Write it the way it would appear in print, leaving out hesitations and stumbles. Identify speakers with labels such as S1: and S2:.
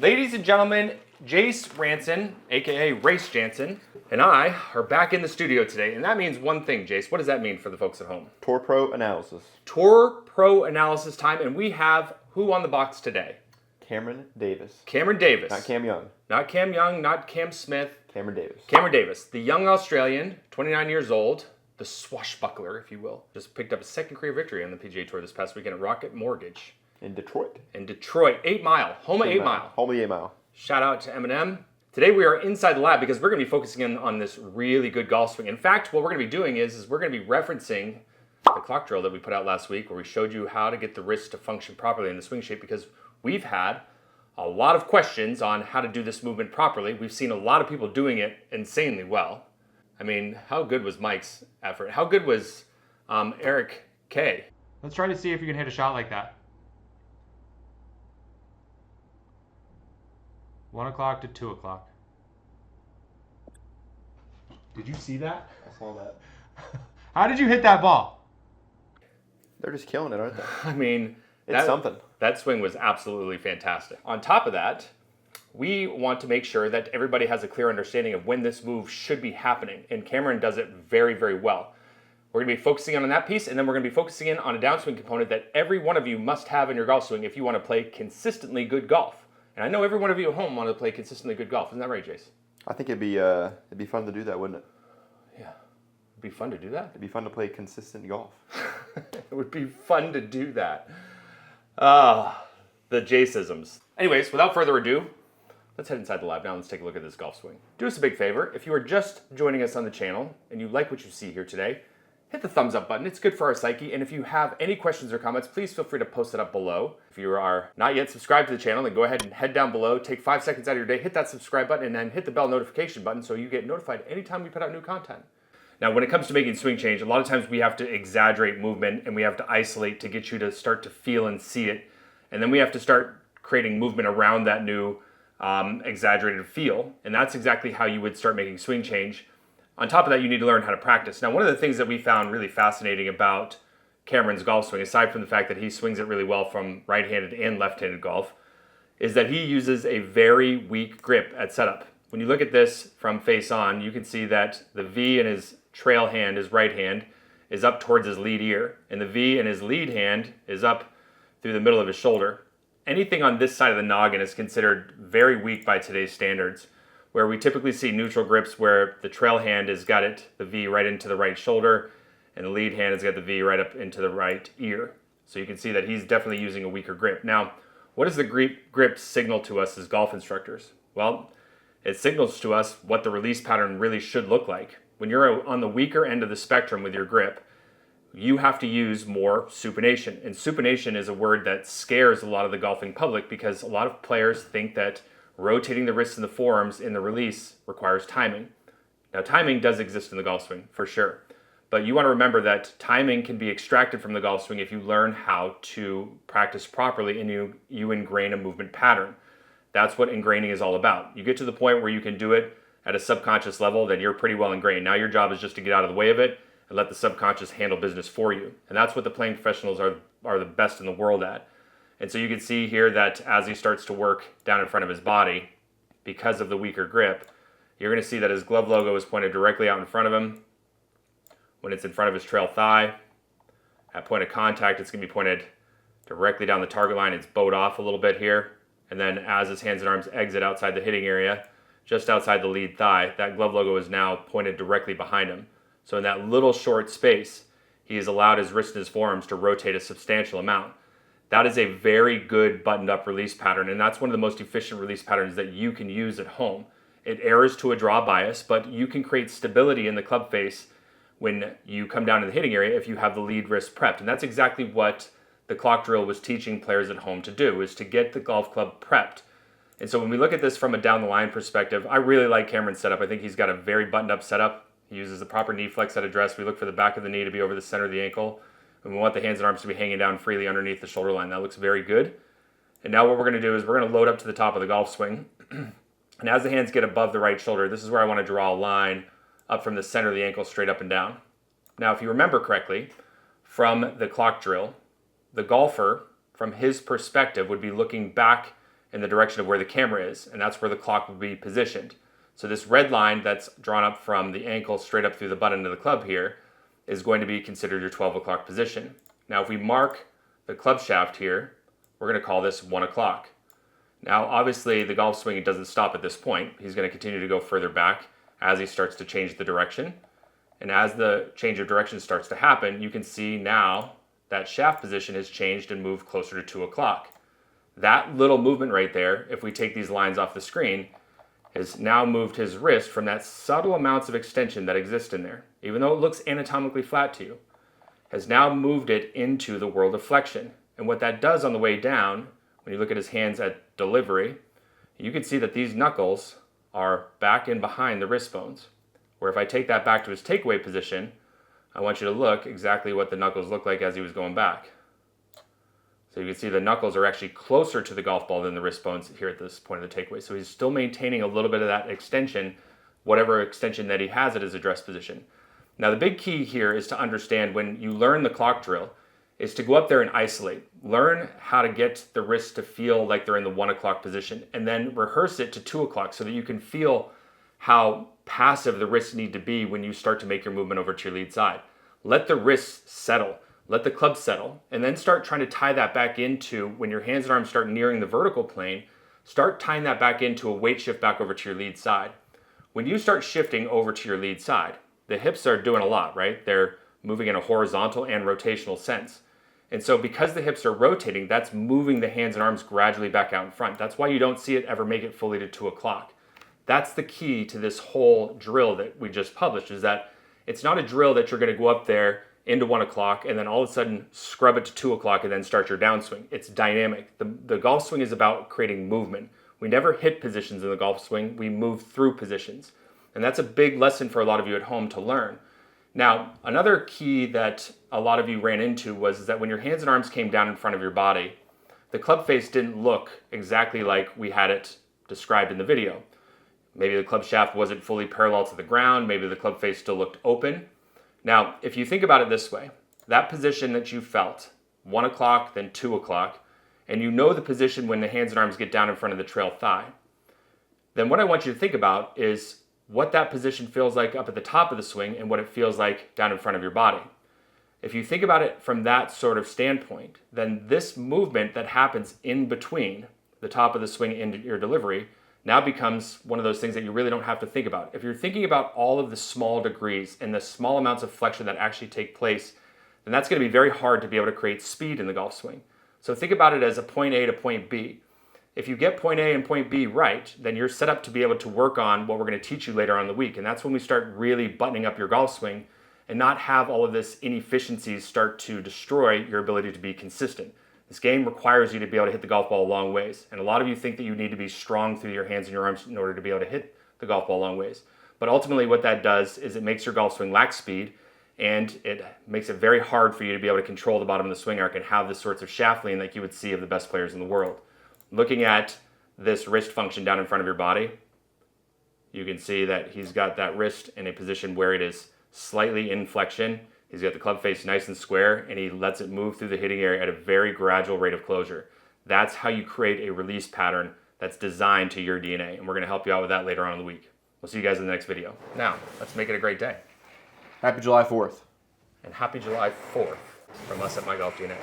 S1: Ladies and gentlemen, Jace Ranson, aka Race Jansen, and I are back in the studio today, and that means one thing, Jace. What does that mean for the folks at home?
S2: Tour Pro analysis.
S1: Tour Pro analysis time, and we have who on the box today?
S2: Cameron Davis.
S1: Cameron Davis.
S2: Not Cam Young.
S1: Not Cam Young, not Cam Smith.
S2: Cameron Davis.
S1: Cameron Davis, the young Australian, 29 years old, the swashbuckler, if you will. Just picked up a second career victory on the PGA Tour this past weekend at Rocket Mortgage.
S2: In Detroit.
S1: 8 Mile. Home of 8 Mile.
S2: Home of 8 Mile.
S1: Shout out to Eminem. Today we are inside the lab because we're going to be focusing in on this really good golf swing. In fact, what we're going to be doing is we're going to be referencing the clock drill that we put out last week where we showed you how to get the wrist to function properly in the swing shape, because we've had a lot of questions on how to do this movement properly. We've seen a lot of people doing it insanely well. I mean, how good was Mike's effort? How good was Eric K? Let's try to see if you can hit a shot like that. 1 o'clock to 2 o'clock. Did you see that?
S2: I saw that.
S1: How did you hit that ball?
S2: They're just killing it, aren't they?
S1: I mean,
S2: It's something.
S1: That swing was absolutely fantastic. On top of that, we want to make sure that everybody has a clear understanding of when this move should be happening, and Cameron does it very, very well. We're going to be focusing on that piece, and then we're going to be focusing in on a downswing component that every one of you must have in your golf swing if you want to play consistently good golf. And I know every one of you at home want to play consistently good golf. Isn't that right, Jace?
S2: I think it'd be fun to do that, wouldn't it?
S1: Yeah. It'd be fun to do that.
S2: It'd be fun to play consistent golf.
S1: It would be fun to do that. The Jaceisms. Anyways, without further ado, let's head inside the lab now and let's take a look at this golf swing. Do us a big favor. If you are just joining us on the channel and you like what you see here today, hit the thumbs up button. It's good for our psyche. And if you have any questions or comments, please feel free to post it up below. If you are not yet subscribed to the channel, then go ahead and head down below, take 5 seconds out of your day, hit that subscribe button, and then hit the bell notification button so you get notified anytime we put out new content. Now, when it comes to making swing change, a lot of times we have to exaggerate movement and we have to isolate to get you to start to feel and see it. And then we have to start creating movement around that new exaggerated feel. And that's exactly how you would start making swing change. On top of that, you need to learn how to practice. Now, one of the things that we found really fascinating about Cameron's golf swing, aside from the fact that he swings it really well from right-handed and left-handed golf, is that he uses a very weak grip at setup. When you look at this from face on, you can see that the V in his trail hand, his right hand, is up towards his lead ear, and the V in his lead hand is up through the middle of his shoulder. Anything on this side of the noggin is considered very weak by today's standards, where we typically see neutral grips where the trail hand has got the V right into the right shoulder, and the lead hand has got the V right up into the right ear. So you can see that he's definitely using a weaker grip. Now, what does the grip signal to us as golf instructors? Well, it signals to us what the release pattern really should look like. When you're on the weaker end of the spectrum with your grip, you have to use more supination. And supination is a word that scares a lot of the golfing public because a lot of players think that rotating the wrists and the forearms in the release requires timing. Now, timing does exist in the golf swing, for sure. But you want to remember that timing can be extracted from the golf swing if you learn how to practice properly and you ingrain a movement pattern. That's what ingraining is all about. You get to the point where you can do it at a subconscious level, then you're pretty well ingrained. Now your job is just to get out of the way of it and let the subconscious handle business for you. And that's what the playing professionals are the best in the world at. And so you can see here that as he starts to work down in front of his body, because of the weaker grip, you're going to see that his glove logo is pointed directly out in front of him. When it's in front of his trail thigh, at point of contact, it's going to be pointed directly down the target line. It's bowed off a little bit here. And then as his hands and arms exit outside the hitting area, just outside the lead thigh, that glove logo is now pointed directly behind him. So in that little short space, he has allowed his wrist and his forearms to rotate a substantial amount. That is a very good buttoned up release pattern, and that's one of the most efficient release patterns that you can use at home. It errs to a draw bias, but you can create stability in the club face when you come down to the hitting area if you have the lead wrist prepped. And that's exactly what the clock drill was teaching players at home to do, is to get the golf club prepped. And so when we look at this from a down the line perspective, I really like Cameron's setup. I think he's got a very buttoned up setup. He uses the proper knee flex at address. We look for the back of the knee to be over the center of the ankle. And we want the hands and arms to be hanging down freely underneath the shoulder line. That looks very good. And now what we're going to do is we're going to load up to the top of the golf swing. And as the hands get above the right shoulder, this is where I want to draw a line up from the center of the ankle straight up and down. Now, if you remember correctly, from the clock drill, the golfer, from his perspective, would be looking back in the direction of where the camera is, and that's where the clock will be positioned. So this red line that's drawn up from the ankle straight up through the butt end of the club here is going to be considered your 12 o'clock position. Now if we mark the club shaft here, we're going to call this 1 o'clock. Now obviously the golf swing doesn't stop at this point. He's going to continue to go further back as he starts to change the direction. And as the change of direction starts to happen, you can see now that shaft position has changed and moved closer to 2 o'clock. That little movement right there, if we take these lines off the screen, has now moved his wrist from that subtle amounts of extension that exist in there, even though it looks anatomically flat to you, has now moved it into the world of flexion. And what that does on the way down, when you look at his hands at delivery, you can see that these knuckles are back in behind the wrist bones. Where if I take that back to his takeaway position, I want you to look exactly what the knuckles look like as he was going back. So you can see the knuckles are actually closer to the golf ball than the wrist bones here at this point of the takeaway. So he's still maintaining a little bit of that extension, whatever extension that he has at his address position. Now the big key here is to understand when you learn the clock drill is to go up there and isolate. Learn how to get the wrists to feel like they're in the 1 o'clock position, and then rehearse it to 2 o'clock so that you can feel how passive the wrists need to be when you start to make your movement over to your lead side. Let the wrists settle. Let the club settle, and then start trying to tie that back into, when your hands and arms start nearing the vertical plane, start tying that back into a weight shift back over to your lead side. When you start shifting over to your lead side, the hips are doing a lot, right? They're moving in a horizontal and rotational sense. And so because the hips are rotating, that's moving the hands and arms gradually back out in front. That's why you don't see it ever make it fully to 2 o'clock. That's the key to this whole drill that we just published, is that it's not a drill that you're going to go up there into 1 o'clock and then all of a sudden scrub it to 2 o'clock and then start your downswing. It's dynamic. The golf swing is about creating movement. We never hit positions in the golf swing. We move through positions. And that's a big lesson for a lot of you at home to learn. Now, another key that a lot of you ran into was that when your hands and arms came down in front of your body, the club face didn't look exactly like we had it described in the video. Maybe the club shaft wasn't fully parallel to the ground. Maybe the club face still looked open. Now, if you think about it this way, that position that you felt, 1 o'clock, then 2 o'clock, and you know the position when the hands and arms get down in front of the trail thigh, then what I want you to think about is what that position feels like up at the top of the swing and what it feels like down in front of your body. If you think about it from that sort of standpoint, then this movement that happens in between the top of the swing and your delivery now becomes one of those things that you really don't have to think about. If you're thinking about all of the small degrees and the small amounts of flexion that actually take place, then that's going to be very hard to be able to create speed in the golf swing. So think about it as a point A to point B. If you get point A and point B right, then you're set up to be able to work on what we're going to teach you later on in the week. And that's when we start really buttoning up your golf swing and not have all of this inefficiencies start to destroy your ability to be consistent. This game requires you to be able to hit the golf ball a long ways. And a lot of you think that you need to be strong through your hands and your arms in order to be able to hit the golf ball a long ways. But ultimately what that does is it makes your golf swing lack speed, and it makes it very hard for you to be able to control the bottom of the swing arc and have the sorts of shaft lean like you would see of the best players in the world. Looking at this wrist function down in front of your body, you can see that he's got that wrist in a position where it is slightly in flexion. He's got the club face nice and square, and he lets it move through the hitting area at a very gradual rate of closure. That's how you create a release pattern that's designed to your DNA, and we're going to help you out with that later on in the week. We'll see you guys in the next video. Now, let's make it a great day.
S2: Happy July 4th.
S1: And happy July 4th from us at MyGolfDNA.